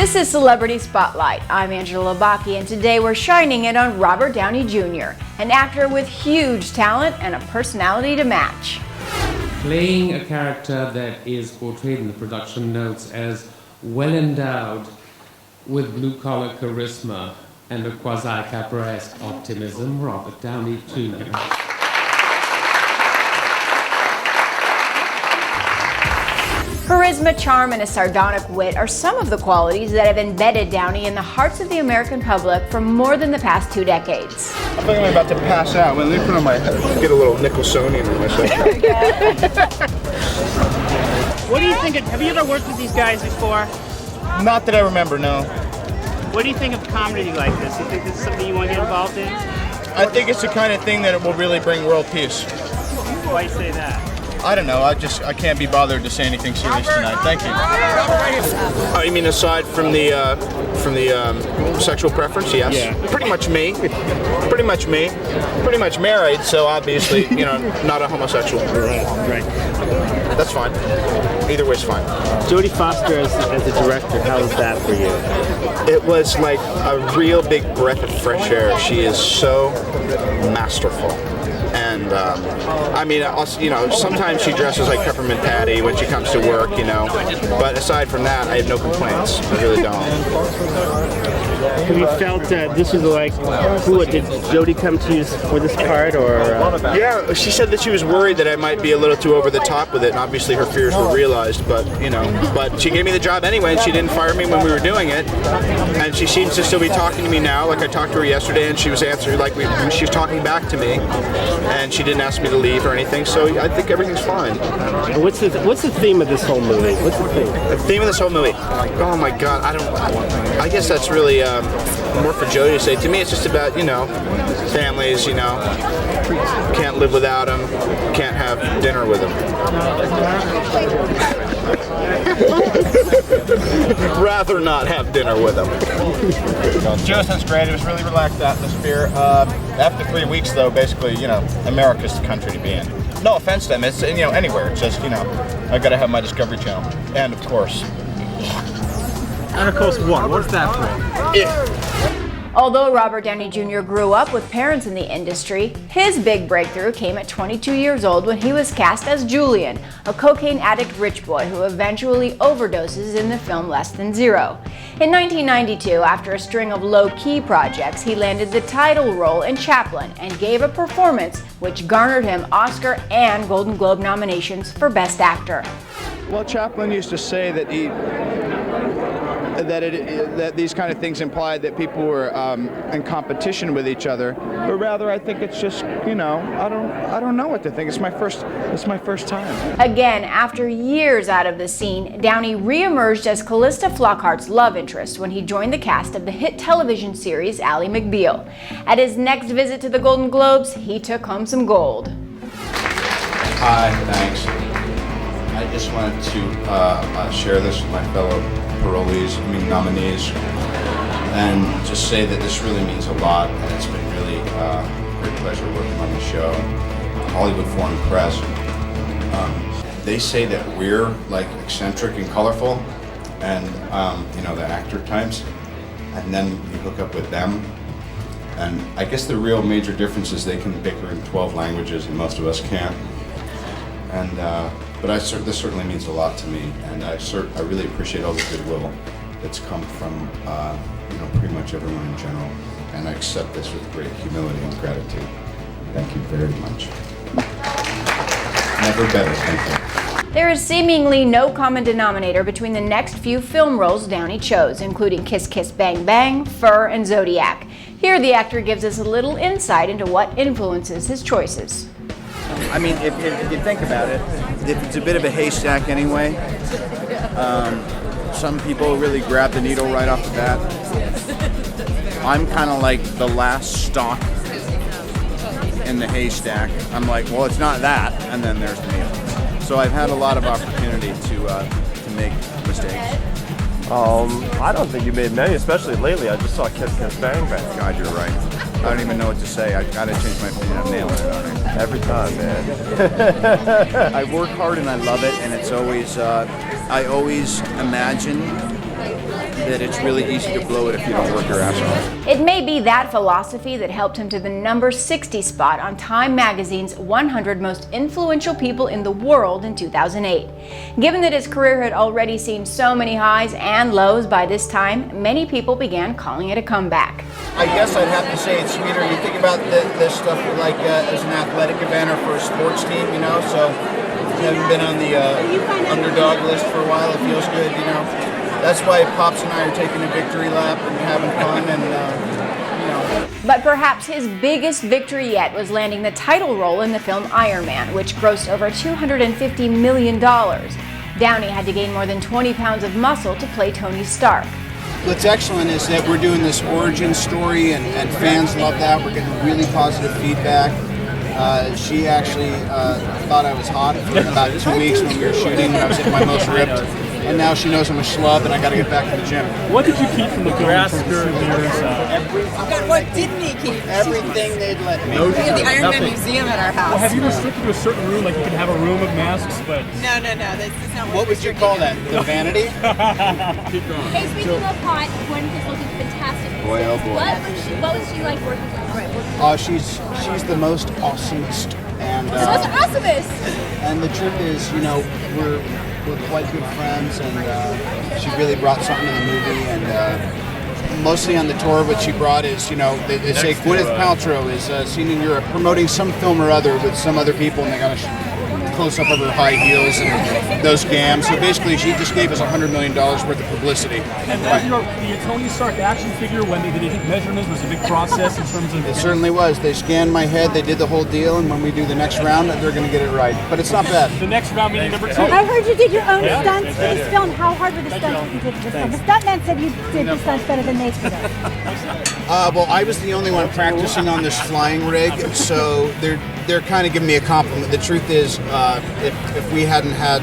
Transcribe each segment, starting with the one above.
This is Celebrity Spotlight. I'm Angela Bacchi, and today we're shining it on Robert Downey Jr., an actor with huge talent and a personality to match. Playing a character that is portrayed in the production notes as well endowed with blue-collar charisma and a quasi-cabaret optimism, Robert Downey Jr. Charisma, charm, and a sardonic wit are some of the qualities that have embedded Downey in the hearts of the American public for more than the past 2 decades. I think I'm about to pass out. When they put on my head, get a little Nicholsonian in myself. What do you think? Have you ever worked with these guys before? Not that I remember, no. What do you think of comedy like this? Do you think this is something you want to get involved in? I think it's the kind of thing that it will really bring world peace. Why do you say that? I don't know. I can't be bothered to say anything serious tonight. Thank you. Oh, you mean aside from the sexual preference? Yes. Yeah. Pretty much me. Pretty much me. Pretty much married, so obviously, not a homosexual. Right. That's fine. Either way's fine. Jodie Foster as a director, how was that for you? It was like a real big breath of fresh air. She is so masterful. And sometimes she dresses like Peppermint Patty when she comes to work, But aside from that, I have no complaints. I really don't. Have you felt this was like, did Jodie come to you for this part, or? Yeah, she said that she was worried that I might be a little too over the top with it, and obviously her fears were realized. But but she gave me the job anyway, and she didn't fire me when we were doing it. And she seems to still be talking to me now. Like I talked to her yesterday, and she was answering she was talking back to me. And she didn't ask me to leave or anything, so I think everything's fine. What's the theme of this whole movie? What's the theme? The theme of this whole movie? Oh my God, I guess that's really more for Jodie to say. To me, it's just about, families, can't live without them, can't have dinner with them. Rather not have dinner with them. Jonathan's great. It was really relaxed atmosphere. After 3 weeks, though, basically, America's the country to be in. No offense to them. It's anywhere. It's just I got to have my Discovery Channel, and of course. And of course, what? What's that for? Although Robert Downey Jr. grew up with parents in the industry, his big breakthrough came at 22 years old when he was cast as Julian, a cocaine addict rich boy who eventually overdoses in the film Less Than Zero. In 1992, after a string of low-key projects, he landed the title role in Chaplin and gave a performance which garnered him Oscar and Golden Globe nominations for Best Actor. Well, Chaplin used to say that that these kind of things implied that people were in competition with each other, but rather I think it's just I don't know what to think. It's my first time. Again, after years out of the scene, Downey re-emerged as Callista Flockhart's love interest when he joined the cast of the hit television series Ally McBeal. At his next visit to the Golden Globes, he took home some gold. Hi, thanks. I just wanted to share this with my fellow nominees, and just say that this really means a lot, and it's been really a great pleasure working on the show. Hollywood Foreign Press, they say that we're like eccentric and colorful, and the actor types, and then you hook up with them, and I guess the real major difference is they can bicker in 12 languages, and most of us can't. And but this certainly means a lot to me, and I really appreciate all the goodwill that's come from pretty much everyone in general, and I accept this with great humility and gratitude. Thank you very much. Never better, thank you. There is seemingly no common denominator between the next few film roles Downey chose, including Kiss Kiss Bang Bang, Fur, and Zodiac. Here the actor gives us a little insight into what influences his choices. I mean, if you think about it, it's a bit of a haystack anyway. Some people really grab the needle right off the bat. I'm kind of like the last stalk in the haystack. I'm like, well, it's not that, and then there's the needle. So I've had a lot of opportunity to make mistakes. I don't think you made many, especially lately. I just saw Kiss Kiss Bang Bang. God, you're right. I don't even know what to say. I gotta change my opinion. I'm nailing it on it. Every time, man. I work hard and I love it, and it's always, I always imagine that it's really easy to blow it if you don't work your ass off. It may be that philosophy that helped him to the number 60 spot on Time magazine's 100 most influential people in the world in 2008. Given that his career had already seen so many highs and lows by this time, many people began calling it a comeback. I guess I'd have to say it's sweeter. You think about this stuff like as an athletic event or for a sports team, you know, so you haven't been on the underdog list for a while, it feels good, you know. That's why Pops and I are taking a victory lap and having fun and, you know. But perhaps his biggest victory yet was landing the title role in the film Iron Man, which grossed over $250 million. Downey had to gain more than 20 pounds of muscle to play Tony Stark. What's excellent is that we're doing this origin story and fans love that. We're getting really positive feedback. She actually thought I was hot for about 2 weeks when we were shooting, when I was at my most ripped. And now she knows I'm a schlub and I gotta get back to the gym. What did you keep from the film in terms of souvenirs? What didn't he keep? Everything they'd let me. We have the Iron Man Museum at our house. Well, have you restricted to a certain room? Like you can have a room of masks, but... No. This is not What would you call that? The vanity? Hey, speaking of hot, Gwyneth is looking fantastic. Boy, oh boy. What was she like working with? She's the most awesomest. And, awesomest! And the truth is, you know, we're quite good friends, and she really brought something to the movie. And mostly on the tour, what she brought is, you know, they say Gwyneth Paltrow is seen in Europe promoting some film or other with some other people, and they got a close up of her high heels and those gams. So basically, she just gave us $100 million worth of publicity. And the Tony Stark action figure, when they did measurements, was a big process in terms of... It certainly was. They scanned my head, they did the whole deal, and when we do the next round, they're going to get it right. But it's not bad. The next round meaning number 2. I heard you did your own stunts for this film. How hard were the stunts you did for this film? The stuntman said you did the stunts better than they could have. Well, I was the only one practicing on this flying rig, so they're kind of giving me a compliment. The truth is, if we hadn't had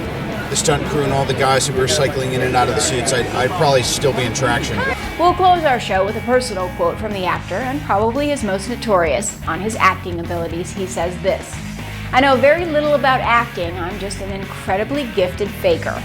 the stunt crew and all the guys who were cycling in and out of the suits, I'd probably still be in traction. We'll close our show with a personal quote from the actor, and probably his most notorious. On his acting abilities, he says this: "I know very little about acting, I'm just an incredibly gifted faker."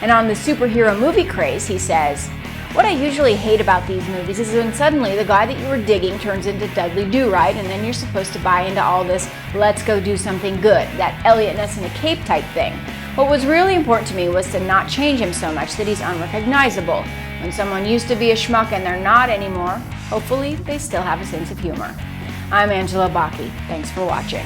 And on the superhero movie craze, he says, "What I usually hate about these movies is when suddenly the guy that you were digging turns into Dudley Do-Right, and then you're supposed to buy into all this let's go do something good, that Elliot Ness in a cape type thing. What was really important to me was to not change him so much that he's unrecognizable. When someone used to be a schmuck and they're not anymore, hopefully they still have a sense of humor." I'm Angela Baki. Thanks for watching.